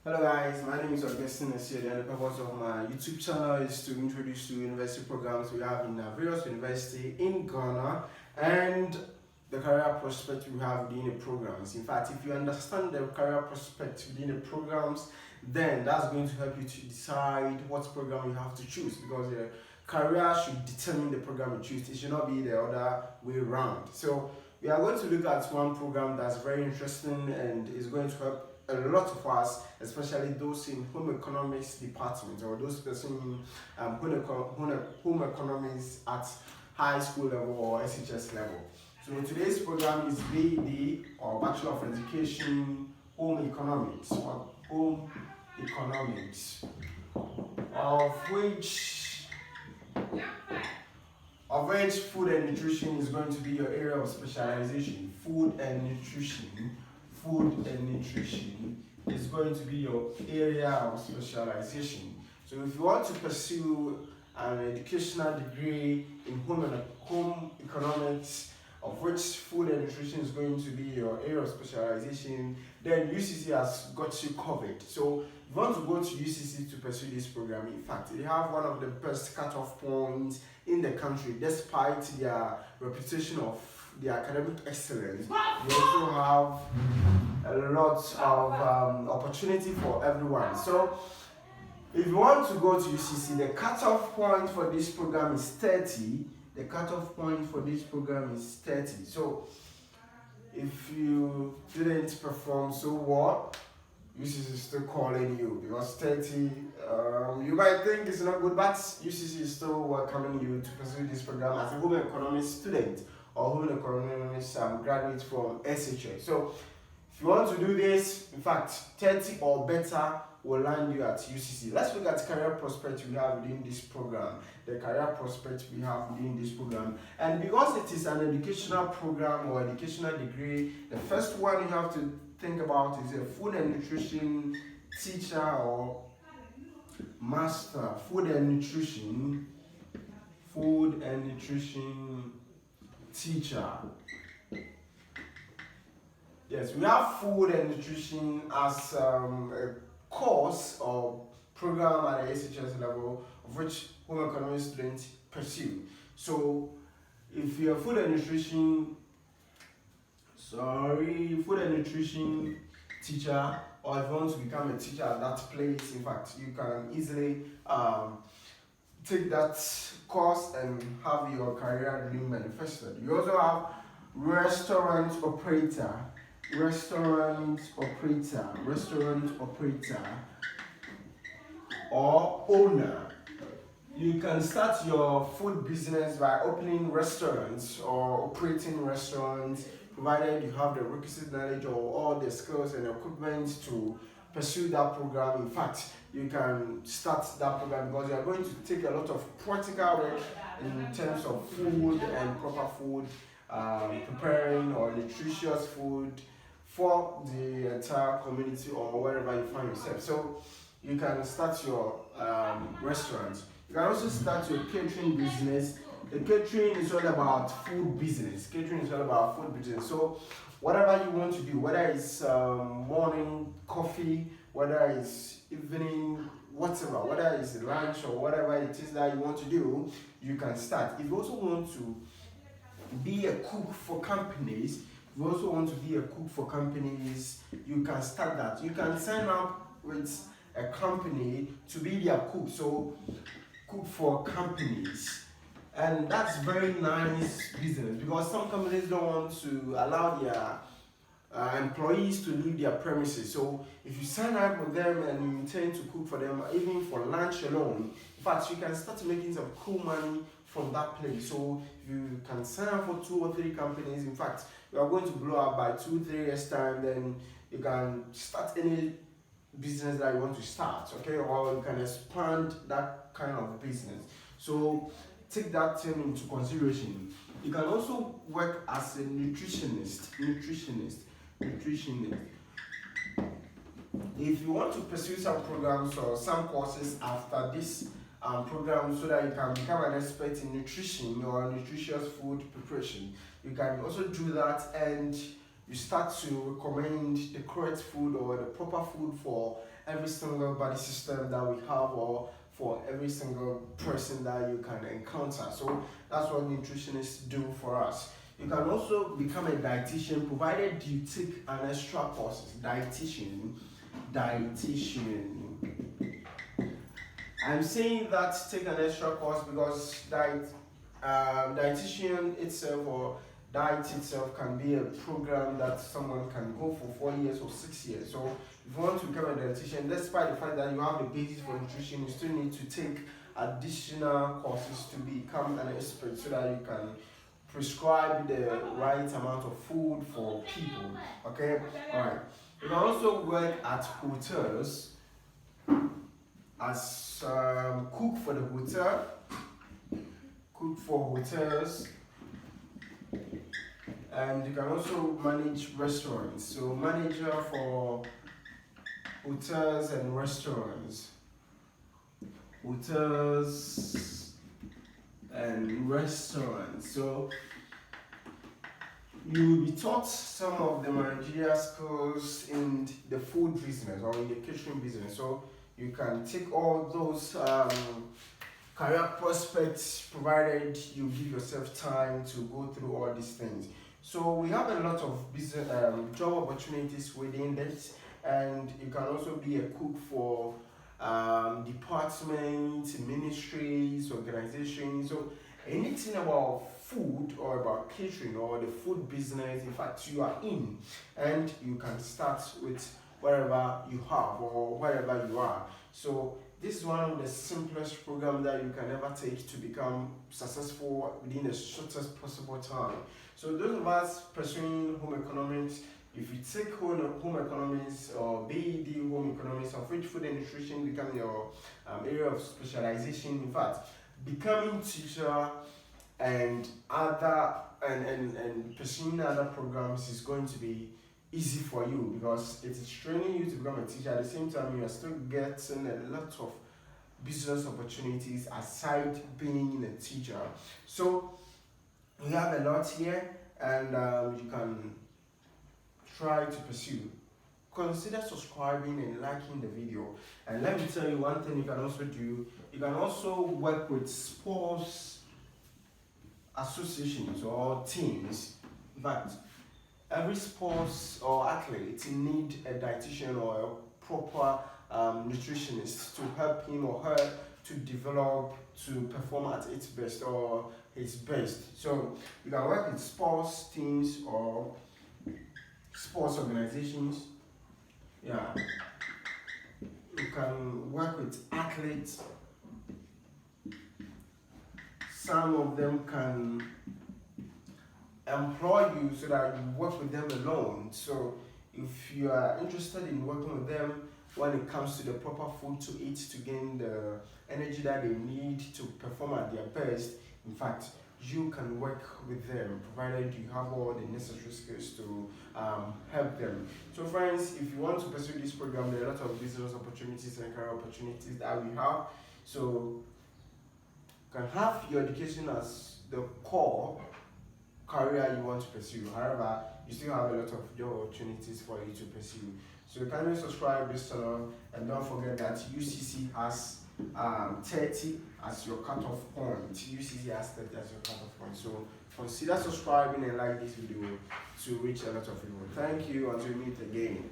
Hello guys, my name is Augustine Esiede, and the purpose of my YouTube channel is to introduce you university programs we have in various universities in Ghana and the career prospect we have within the programs. In fact, if you understand the career prospect within the programs, then that's going to help you to decide what program you have to choose, because the career should determine the program you choose. It should not be the other way around. So we are going to look at one program that's very interesting and is going to help a lot of us, especially those in home economics department or those pursuing home economics at high school level or SHS level. So today's program is B.Ed or Bachelor of Education Home Economics or Home Economics, of which food and nutrition is going to be your area of specialization. Food and nutrition is going to be your area of specialization. So if you want to pursue an educational degree in home economics, of which food and nutrition is going to be your area of specialization, then UCC has got you covered. So if you want to go to UCC to pursue this program, in fact, they have one of the best cutoff points in the country, despite their reputation of their academic excellence. They also have a lot of opportunity for everyone. So if you want to go to UCC, the cutoff point for this program is 30. The cutoff point for this program is 30. So if you didn't perform so well, UCC is still calling you, because 30, you might think it's not good, but UCC is still welcoming you to pursue this program as a home economics student or home economics graduate from SHS. So if you want to do this, in fact, 30 or better will land you at UCC. Let's look at career prospect we have within this program. The career prospect we have within this program. And because it is an educational program or educational degree, the first one you have to think about is a food and nutrition teacher or master. Food and nutrition teacher. Yes, we have food and nutrition as a course or program at the SHS level, of which home economics students pursue. So if you're food and nutrition teacher, or if you want to become a teacher at that place, in fact, you can easily take that course and have your career being manifested. You also have restaurant operator or owner. You can start your food business by opening restaurants or operating restaurants, provided you have the requisite knowledge or all the skills and equipment to pursue that program. In fact, you can start that program because you are going to take a lot of practical work in terms of food and proper food, preparing or nutritious food for the entire community or wherever you find yourself. So you can start your restaurant. You can also start your catering business. The catering is all about food business. So whatever you want to do, whether it's morning coffee, whether it's evening, whatever, whether it's lunch or whatever it is that you want to do, you can start. If you also want to be a cook for companies, you can start that. You can sign up with a company to be their cook. So cook for companies, and that's very nice business, because some companies don't want to allow their employees to leave their premises. So if you sign up with them and you intend to cook for them, even for lunch alone, in fact, you can start making some cool money from that place. So you can sign up for 2 or 3 companies. In fact, you are going to blow up by 2-3 years time. Then you can start any business that you want to start, okay, or you can expand that kind of business. So take that thing into consideration. You can also work as a nutritionist. If you want to pursue some programs or some courses after this program, so that you can become an expert in nutrition or nutritious food preparation, you can also do that, and you start to recommend the correct food or the proper food for every single body system that we have, or for every single person that you can encounter. So that's what nutritionists do for us. You can also become a dietitian provided you take an extra course. Dietitian. I'm saying that take an extra course because dietitian itself, or diet itself, can be a program that someone can go for 4 years or 6 years. So if you want to become a dietitian, despite the fact that you have the basis for nutrition, you still need to take additional courses to become an expert so that you can prescribe the right amount of food for people. Okay? Alright. You can also work at hotels as cook for the hotel, cook for hotels, and you can also manage restaurants. So manager for hotels and restaurants. Hotels and restaurants. So you will be taught some of the managerial skills in the food business or in the catering business. So you can take all those career prospects provided you give yourself time to go through all these things. So we have a lot of business job opportunities within this, and you can also be a cook for departments, ministries, organizations. So anything about food or about catering or the food business, in fact, you are in, and you can start with wherever you have or wherever you are. So this is one of the simplest programs that you can ever take to become successful within the shortest possible time. So those of us pursuing home economics, if you take home economics or B.Ed home economics, of which food and nutrition become your area of specialization, in fact, becoming teacher and pursuing other programs is going to be easy for you, because it is training you to become a teacher. At the same time, you are still getting a lot of business opportunities aside being a teacher. So we have a lot here, and you can try to pursue. Consider subscribing and liking the video. And let me tell you one thing you can also do. You can also work with sports associations or teams. In fact, every sports or athlete need a dietitian or a proper nutritionist to help him or her to develop, to perform at its best or its best. So you can work with sports teams or sports organizations. Yeah, you can work with athletes. Some of them can employ you so that you work with them alone. So if you are interested in working with them when it comes to the proper food to eat to gain the energy that they need to perform at their best, in fact, you can work with them provided you have all the necessary skills to help them. So friends, if you want to pursue this program, there are a lot of business opportunities and career opportunities that we have. So you can have your education as the core career you want to pursue. However, you still have a lot of job opportunities for you to pursue. So kindly subscribe this channel, and don't forget that UCC has 30 as your cutoff point. UCC has 30 as your cutoff point. So consider subscribing and like this video to reach a lot of people. Thank you, until we meet again.